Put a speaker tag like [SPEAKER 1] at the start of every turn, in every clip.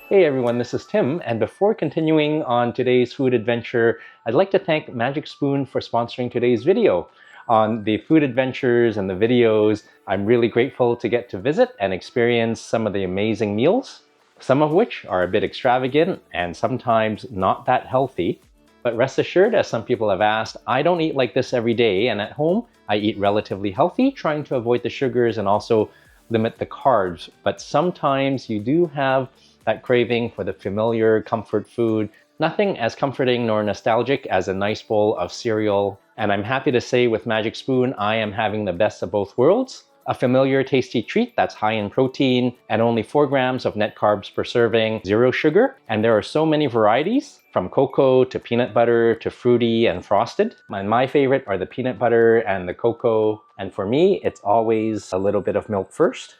[SPEAKER 1] Hey everyone, this is Tim, and before continuing on today's food adventure, I'd like to thank Magic Spoon for sponsoring today's video. On the food adventures and the videos, I'm really grateful to get to visit and experience some of the amazing meals, some of which are a bit extravagant and sometimes not that healthy. But rest assured, as some people have asked, I don't eat like this every day, and at home, I eat relatively healthy, trying to avoid the sugars and also limit the carbs. But sometimes you do have that craving for the familiar comfort food. Nothing as comforting nor nostalgic as a nice bowl of cereal. And I'm happy to say with Magic Spoon, I am having the best of both worlds. A familiar tasty treat that's high in protein and only 4 grams of net carbs per serving, 0 sugar. And there are so many varieties, from cocoa to peanut butter to fruity and frosted. My favorite are the peanut butter and the cocoa. And for me, it's always a little bit of milk first.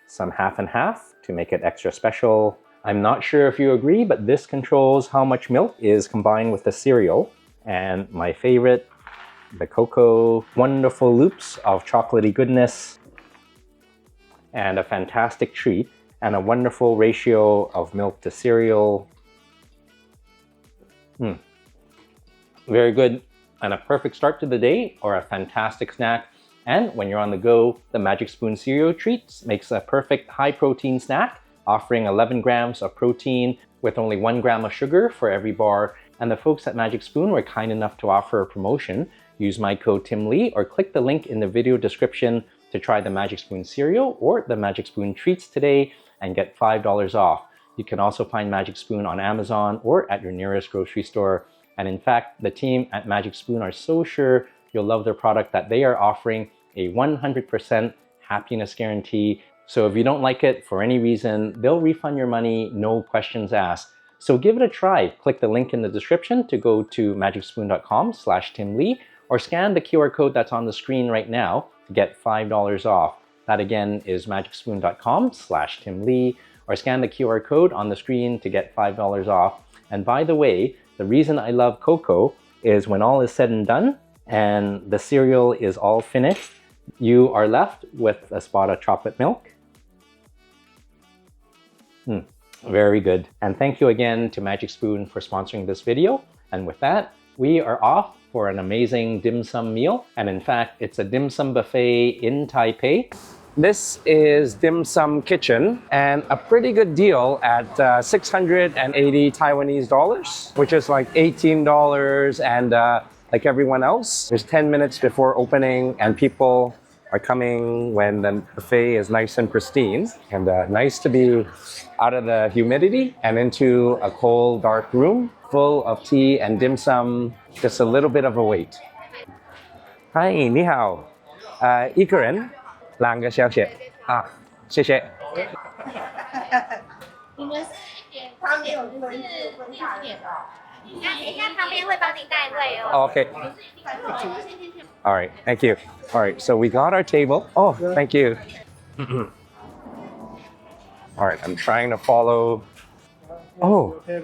[SPEAKER 1] Some half and half to make it extra special. I'm not sure if you agree, but this controls how much milk is combined with the cereal. And my favorite, the cocoa, wonderful loops of chocolatey goodness, and a fantastic treat, and a wonderful ratio of milk to cereal. Very good, and a perfect start to the day, or a fantastic snack. And when you're on the go, the Magic Spoon cereal treats makes a perfect high-protein snack, offering 11 grams of protein with only 1 gram of sugar for every bar. And the folks at Magic Spoon were kind enough to offer a promotion. Use my code TIMLEE or click the link in the video description to try the Magic Spoon cereal or the Magic Spoon treats today and get $5 off. You can also find Magic Spoon on Amazon or at your nearest grocery store. And in fact, the team at Magic Spoon are so sure you'll love their product that they are offering a 100% happiness guarantee. So if you don't like it for any reason, they'll refund your money, no questions asked. So give it a try. Click the link in the description to go to magicspoon.com/TimLee or scan the QR code that's on the screen right now to get $5 off. That again is magicspoon.com/TimLee or scan the QR code on the screen to get $5 off. And by the way, the reason I love cocoa is when all is said and done and the cereal is all finished, you are left with a spot of chocolate milk. Very good. And thank you again to Magic Spoon for sponsoring this video. And with that, we are off for an amazing dim sum meal. And in fact, it's a dim sum buffet in Taipei. This is Dim Sum Kitchen, and a pretty good deal at 680 Taiwanese dollars, which is like $18. And like everyone else, there's 10 minutes before opening, and people are coming when the buffet is nice and pristine. And nice to be out of the humidity and into a cold, dark room full of tea and dim sum. Just a little bit of a wait. Hi, 你好，一个人2个小姐啊，谢谢。
[SPEAKER 2] 你们是旁边是第几点的？那等一下旁边会帮你带位哦。
[SPEAKER 1] Okay. All right, thank you. All right, so we got our table. Oh, thank you. All right, I'm trying to follow. Oh, 谢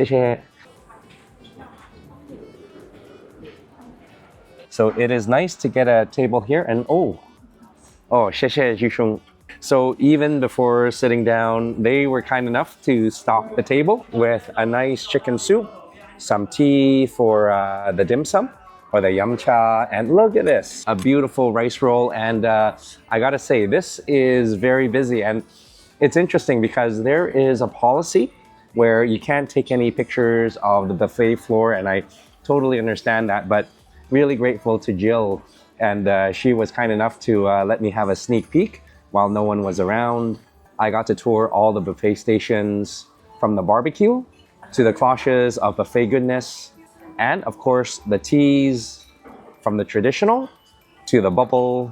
[SPEAKER 1] 谢. So it is nice to get a table here, and谢谢居兄. So even before sitting down, they were kind enough to stock the table with a nice chicken soup, some tea for the dim sum or the yum cha, and look at this, a beautiful rice roll. And I gotta say, this is very busy, and it's interesting because there is a policy where you can't take any pictures of the buffet floor, and I totally understand that, but really grateful to Jill, and she was kind enough to let me have a sneak peek while no one was around. I got to tour all the buffet stations, from the barbecue to the cloches of buffet goodness, and of course the teas, from the traditional to the bubble,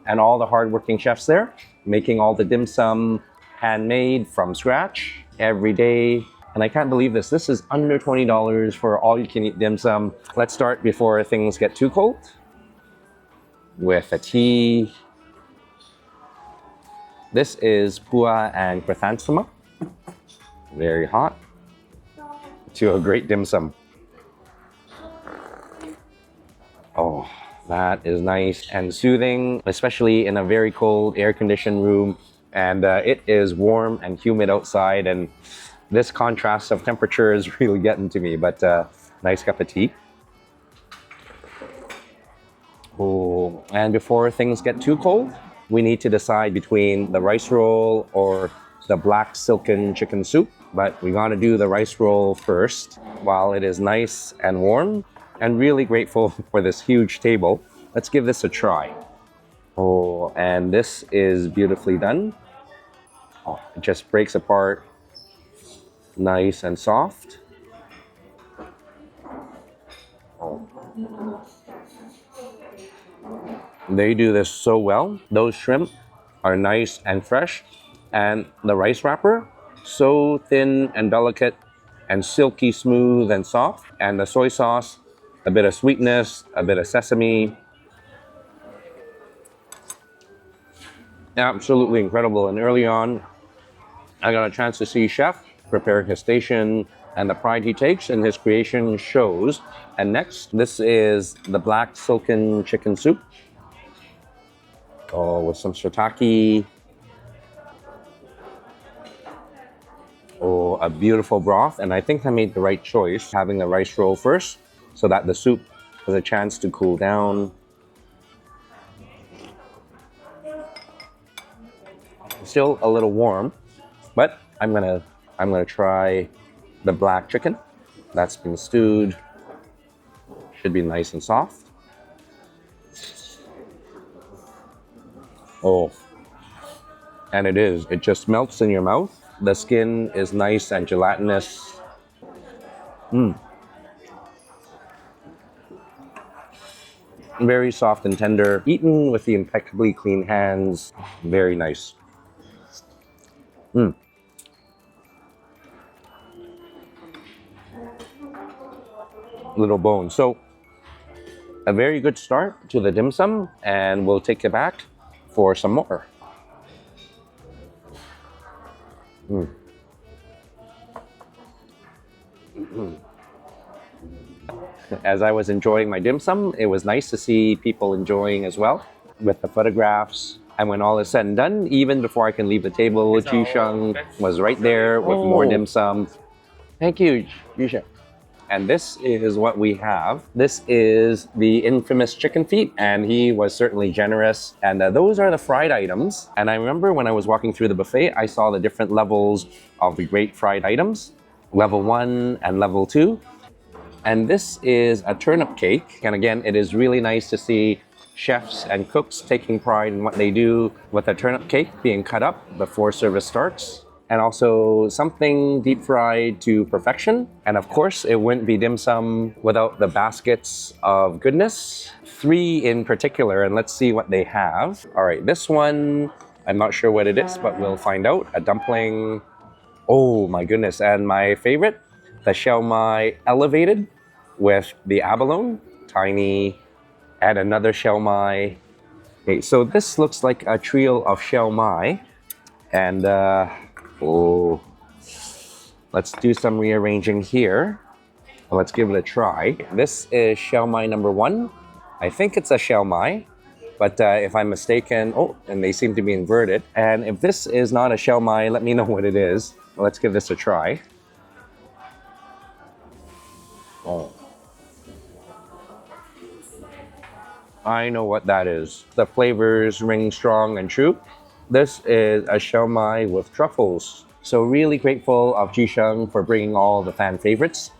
[SPEAKER 1] and all the hardworking chefs there making all the dim sum handmade from scratch every day. And I can't believe this. This is under $20 for all you can eat dim sum. Let's start before things get too cold with a tea. This is pua and chrysanthemum. Very hot. To a great dim sum. Oh, that is nice and soothing, especially in a very cold air-conditioned room. And it is warm and humid outside, and this contrast of temperature is really getting to me, but nice cup of tea. Oh, and before things get too cold, we need to decide between the rice roll or the black silken chicken soup. But we gotta do the rice roll first while it is nice and warm. And really grateful for this huge table. Let's give this a try. Oh, and this is beautifully done. Oh, it just breaks apart nice and soft. Oh. They do this so well. Those shrimp are nice and fresh, and the rice wrapper, so thin and delicate and silky smooth and soft. And the soy sauce, a bit of sweetness, a bit of sesame. Absolutely incredible. And early on, I got a chance to see Chef prepare his station, and the pride he takes in his creation shows. And next, this is the black silken chicken soup. Oh, with some shiitake. Oh, a beautiful broth. And I think I made the right choice, having the rice roll first, so that the soup has a chance to cool down. Still a little warm, but I'm gonna try the black chicken that's been stewed. Should be nice and soft. Oh, and it is. It just melts in your mouth. The skin is nice and gelatinous. Very soft and tender, eaten with the impeccably clean hands. Very nice. Little bone. So a very good start to the dim sum, and we'll take it back for some more. As I was enjoying my dim sum, it was nice to see people enjoying as well with the photographs. And when all is said and done, even before I can leave the table, Jisheng was right there with more dim sum. Thank you, Jisheng. And this is what we have. This is the infamous chicken feet, and he was certainly generous. And those are the fried items. And I remember when I was walking through the buffet, I saw the different levels of the great fried items, level 1 and level 2. And this is a turnip cake. And again, it is really nice to see chefs and cooks taking pride in what they do with a turnip cake being cut up before service starts. And also something deep fried to perfection. And of course, it wouldn't be dim sum without the baskets of goodness. 3 in particular, and let's see what they have. All right, this one, I'm not sure what it is, but we'll find out. A dumpling. Oh my goodness, and my favorite, the shao mai elevated with the abalone, tiny, and another shao mai. Okay, so this looks like a trio of shao mai. And oh, let's do some rearranging here. Let's give it a try. This is shao mai number 1. I think it's a shao mai, but if I'm mistaken, oh, and they seem to be inverted. And if this is not a shao mai, let me know what it is. Let's give this a try. Oh. I know what that is. The flavors ring strong and true. This is a shao mai with truffles. So really grateful of Jisheng for bringing all the fan favorites.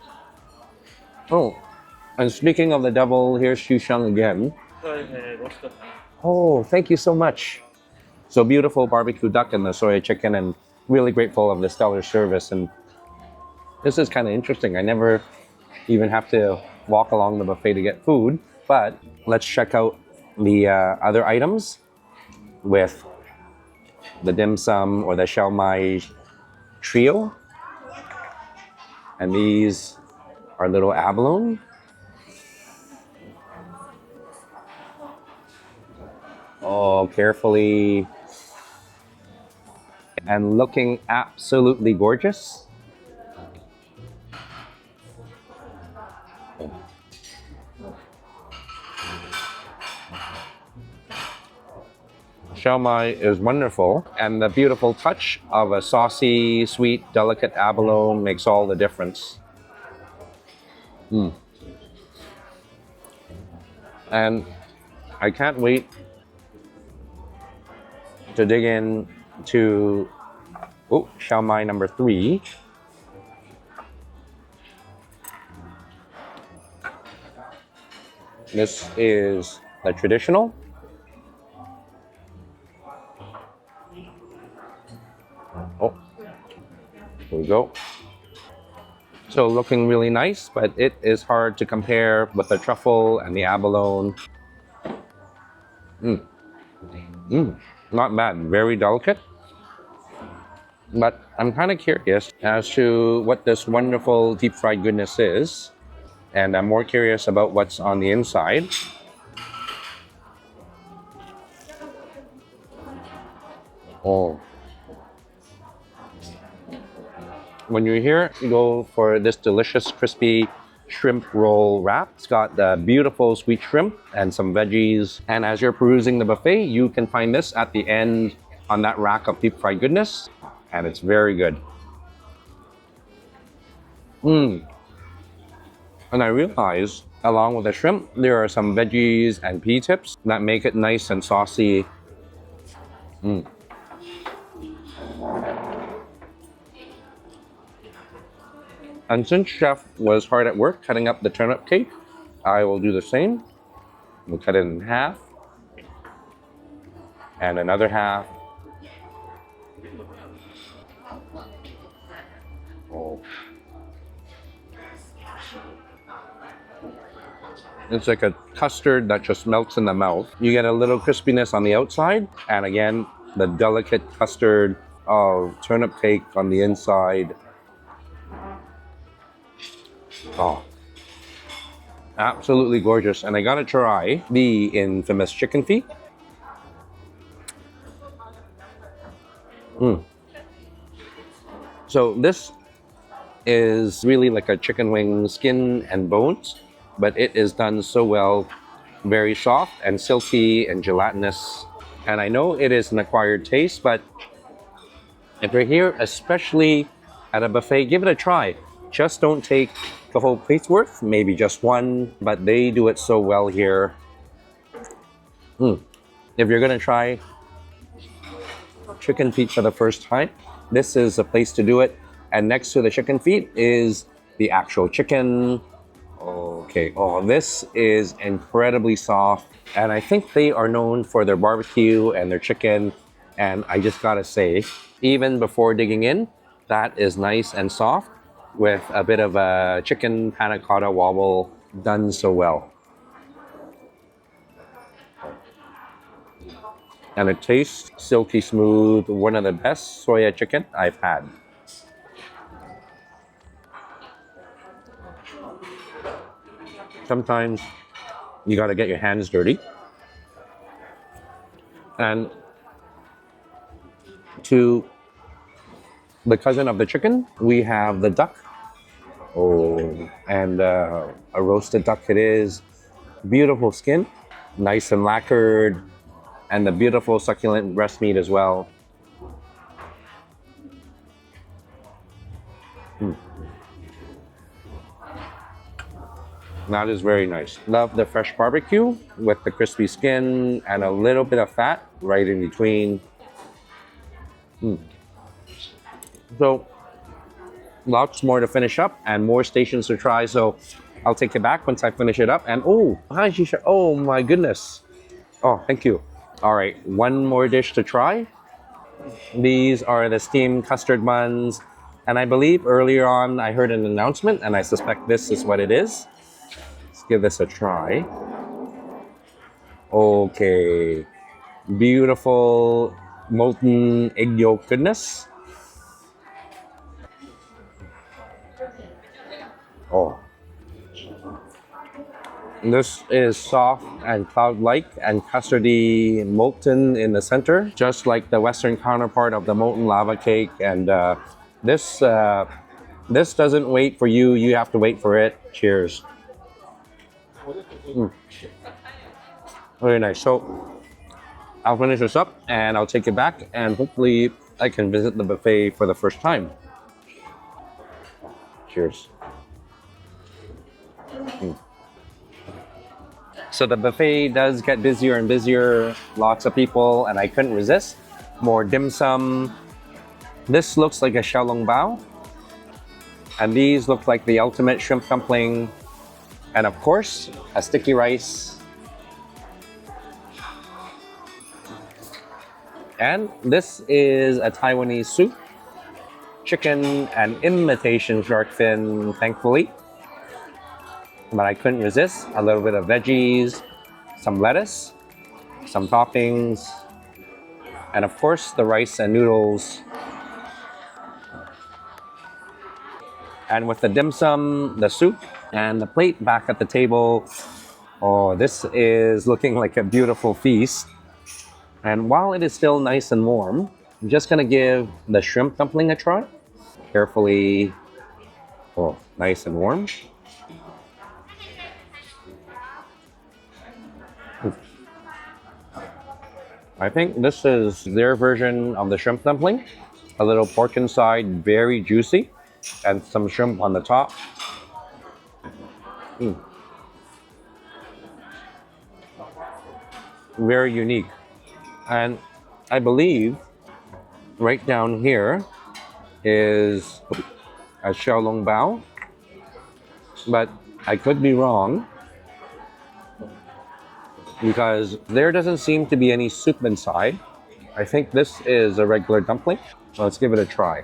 [SPEAKER 1] Oh, and speaking of the devil, here's Jisheng again. Oh, thank you so much. So beautiful barbecue duck and the soy chicken, and really grateful of the stellar service. And this is kind of interesting. I never even have to walk along the buffet to get food, but let's check out the other items with the dim sum or the shao mai trio. And these are little abalone. Oh, carefully. And looking absolutely gorgeous. Shao mai is wonderful, and the beautiful touch of a saucy, sweet, delicate abalone makes all the difference. And I can't wait to dig in to shao mai number 3. This is the traditional. Oh, here we go. So looking really nice, but it is hard to compare with the truffle and the abalone. Not bad, very delicate. But I'm kind of curious as to what this wonderful deep fried goodness is. And I'm more curious about what's on the inside. Oh. When you're here, you go for this delicious crispy shrimp roll wrap. It's got the beautiful sweet shrimp and some veggies. And as you're perusing the buffet, you can find this at the end on that rack of deep fried goodness. And it's very good. And I realized, along with the shrimp, there are some veggies and pea tips that make it nice and saucy. And since Chef was hard at work cutting up the turnip cake, I will do the same. We'll cut it in half. And another half. Oh. It's like a custard that just melts in the mouth. You get a little crispiness on the outside, and again, the delicate custard of turnip cake on the inside. Oh, absolutely gorgeous. And I gotta try the infamous chicken feet. So this is really like a chicken wing, skin and bones, but it is done so well, very soft and silky and gelatinous. And I know it is an acquired taste, but if you're here, especially at a buffet, give it a try. Just don't take the whole plate's worth, maybe just one, but they do it so well here. If you're gonna try chicken feet for the first time, this is a place to do it. And next to the chicken feet is the actual chicken. Okay, oh, this is incredibly soft. And I think they are known for their barbecue and their chicken. And I just gotta say, even before digging in, that is nice and soft with a bit of a chicken panna cotta wobble done so well. And it tastes silky smooth, one of the best soya chicken I've had. Sometimes you gotta get your hands dirty. And to the cousin of the chicken, we have the duck. Oh, and a roasted duck it is. Beautiful skin, nice and lacquered, and the beautiful succulent breast meat as well. That is very nice. Love the fresh barbecue with the crispy skin and a little bit of fat right in between. So lots more to finish up and more stations to try. So I'll take it back once I finish it up. And oh my goodness. Oh, thank you. All right, one more dish to try. These are the steamed custard buns. And I believe earlier on I heard an announcement, and I suspect this is what it is. Let's give this a try. Okay, beautiful molten egg yolk goodness. Oh, this is soft and cloud-like and custardy molten in the center, just like the Western counterpart of the molten lava cake. And this this doesn't wait for you; you have to wait for it. Cheers! Mm. Very nice. So I'll finish this up and I'll take it back, and hopefully I can visit the buffet for the first time. Cheers. Mm. So the buffet does get busier and busier, lots of people, and I couldn't resist. More dim sum. This looks like a xiaolong bao. And these look like the ultimate shrimp dumpling. And of course, a sticky rice. And this is a Taiwanese soup. Chicken and imitation shark fin, thankfully. But I couldn't resist. A little bit of veggies, some lettuce, some toppings, and of course the rice and noodles. And with the dim sum, the soup, and the plate back at the table, oh, this is looking like a beautiful feast. And while it is still nice and warm, I'm just gonna give the shrimp dumpling a try. Carefully, oh, nice and warm. I think this is their version of the shrimp dumpling. A little pork inside, very juicy, and some shrimp on the top. Mm. Very unique. And I believe right down here is a xiaolong bao, but I could be wrong because there doesn't seem to be any soup inside. I think this is a regular dumpling. Let's give it a try.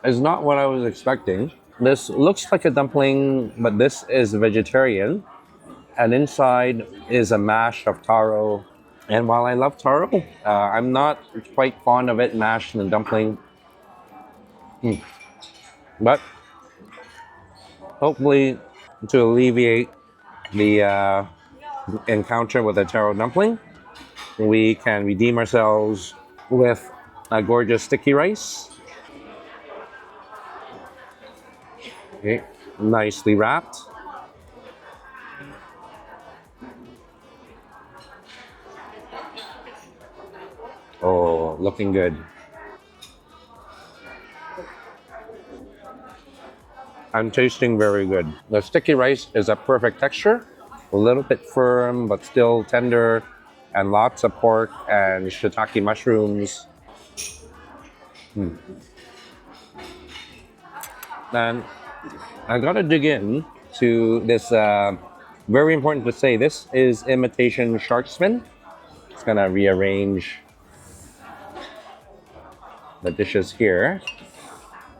[SPEAKER 1] It's not what I was expecting. This looks like a dumpling, but this is vegetarian. And inside is a mash of taro. And while I love taro, I'm not quite fond of it mashed in a dumpling. But hopefully to alleviate the encounter with a taro dumpling, we can redeem ourselves with a gorgeous sticky rice. Okay, nicely wrapped. Oh, looking good. I'm tasting very good. The sticky rice is a perfect texture, a little bit firm but still tender, and lots of pork and shiitake mushrooms. And I gotta dig in to this. Very important to say, this is imitation shark's fin. It's gonna rearrange the dishes here,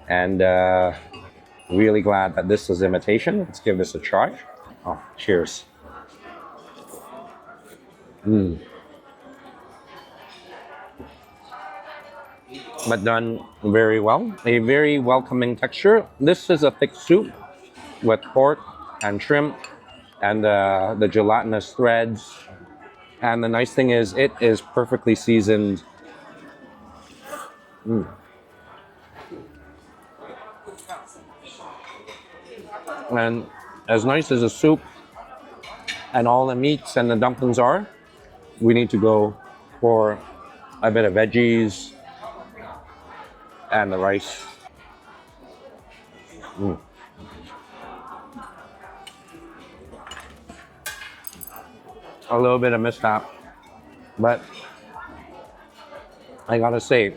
[SPEAKER 1] and really glad that this is imitation. Let's give this a try. Oh, cheers. But done very well. A very welcoming texture. This is a thick soup with pork and shrimp and the gelatinous threads. And the nice thing is it is perfectly seasoned. And as nice as the soup and all the meats and the dumplings are, we need to go for a bit of veggies and the rice. A little bit of mishap, but I gotta say,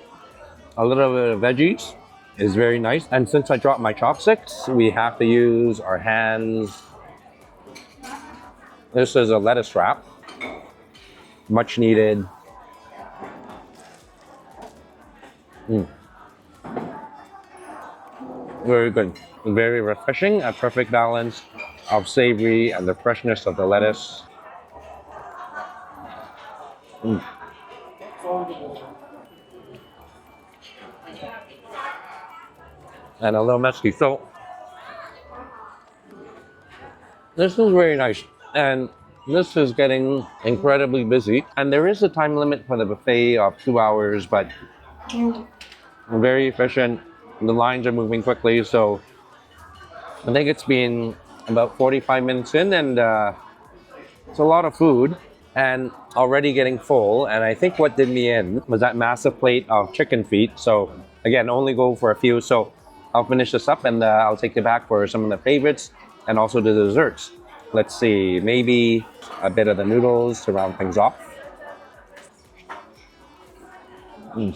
[SPEAKER 1] a little bit of veggies is very nice. And since I dropped my chopsticks, we have to use our hands. This is a lettuce wrap, much needed. Very good. Very refreshing, a perfect balance of savory and the freshness of the lettuce. Mm. And a little messy. So this is very nice. And this is getting incredibly busy. And there is a time limit for the buffet of 2 hours, but very efficient. The lines are moving quickly. So I think it's been about 45 minutes in, and it's a lot of food and already getting full. And I think what did me in was that massive plate of chicken feet. So again, only go for a few. So I'll finish this up, and I'll take you back for some of the favorites and also the desserts. Let's see, maybe a bit of the noodles to round things off. Mm.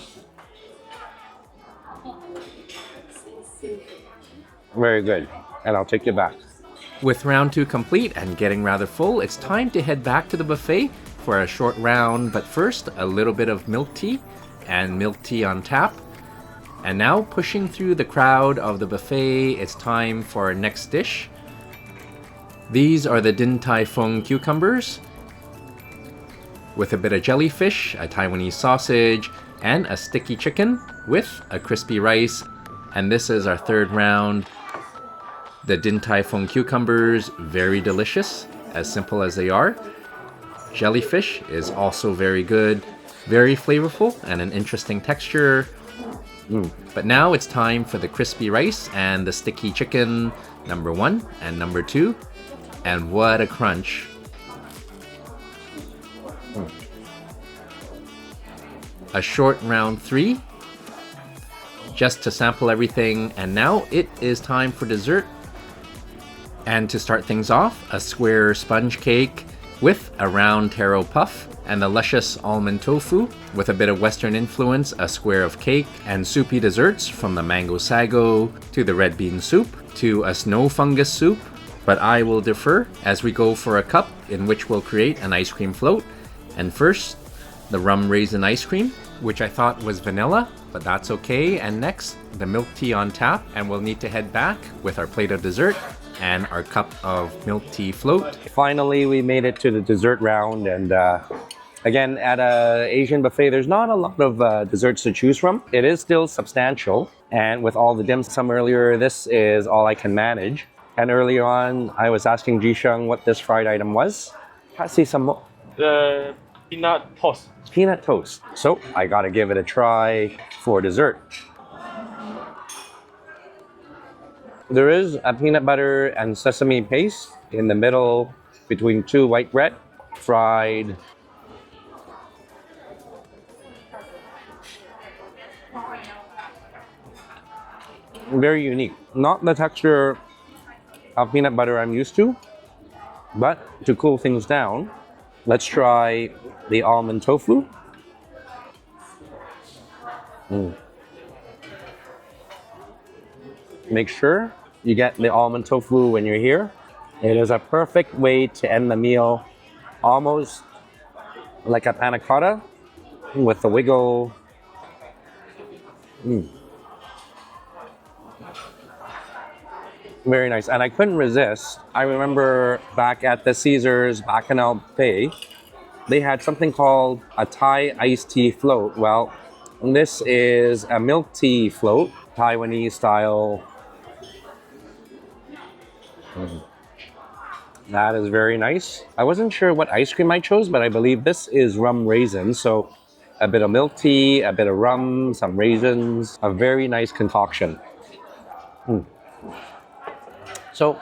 [SPEAKER 1] Very good. And I'll take you back.
[SPEAKER 3] With round 2 complete and getting rather full, it's time to head back to the buffet for a short round, but first a little bit of milk tea and milk tea on tap. And now, pushing through the crowd of the buffet, it's time for our next dish. These are the Din Tai Fung cucumbers with a bit of jellyfish, a Taiwanese sausage, and a sticky chicken with a crispy rice. And this is our third round. The Din Tai Fung cucumbers, very delicious, as simple as they are. Jellyfish is also very good, very flavorful, and an interesting texture. But now it's time for the crispy rice and the sticky chicken, number 1 and number 2. And what a crunch. A short round 3, just to sample everything. And now it is time for dessert. And to start things off, a square sponge cake with a round taro puff and the luscious almond tofu with a bit of Western influence, a square of cake, and soupy desserts from the mango sago to the red bean soup to a snow fungus soup. But I will defer as we go for a cup in which we'll create an ice cream float. And first, the rum raisin ice cream, which I thought was vanilla, but that's okay. And next, the milk tea on tap, and we'll need to head back with our plate of dessert and our cup of milk tea float.
[SPEAKER 1] Finally, we made it to the dessert round, and again, at an Asian buffet, there's not a lot of desserts to choose from. It is still substantial, and with all the dim sum earlier, this is all I can manage. And earlier on, I was asking Jisheng what this fried item was. Kasi some
[SPEAKER 4] The peanut toast.
[SPEAKER 1] peanut toast. So I gotta give it a try for dessert. There is a peanut butter and sesame paste in the middle between 2 white bread, fried. Very unique. Not the texture of peanut butter I'm used to, but to cool things down, let's try the almond tofu. Make sure you get the almond tofu when you're here. It is a perfect way to end the meal, almost like a panna cotta with the wiggle. Very nice. And I couldn't resist. I remember back at the Caesars Bacchanal Buffet, they had something called a Thai iced tea float. Well, this is a milk tea float, Taiwanese style. That is very nice. I wasn't sure what ice cream I chose, but I believe this is rum raisin. So a bit of milk tea, a bit of rum, some raisins, a very nice concoction. So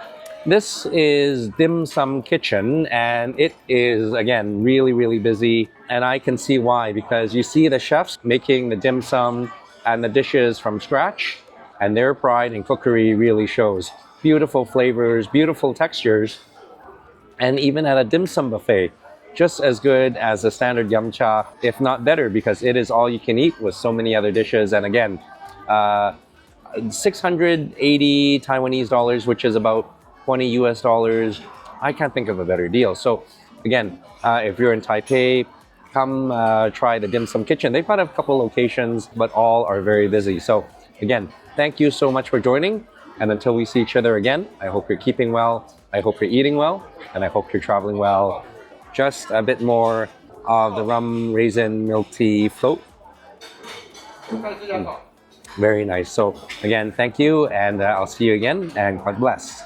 [SPEAKER 1] this is Dim Sum Kitchen, and it is, again, really, really busy. And I can see why, because you see the chefs making the dim sum and the dishes from scratch, and their pride in cookery really shows. Beautiful flavors, beautiful textures, and even at a dim sum buffet, just as good as a standard yum cha, if not better, because it is all you can eat with so many other dishes. And again, 680 Taiwanese dollars, which is about 20 US dollars. I can't think of a better deal. So again, if you're in Taipei, come try the Dim Sum Kitchen. They've got a couple locations, but all are very busy. So again, thank you so much for joining. And until we see each other again, I hope you're keeping well, I hope you're eating well, and I hope you're traveling well. Just a bit more of the rum raisin milk tea float. Very nice. So again, thank you, and I'll see you again, and God bless.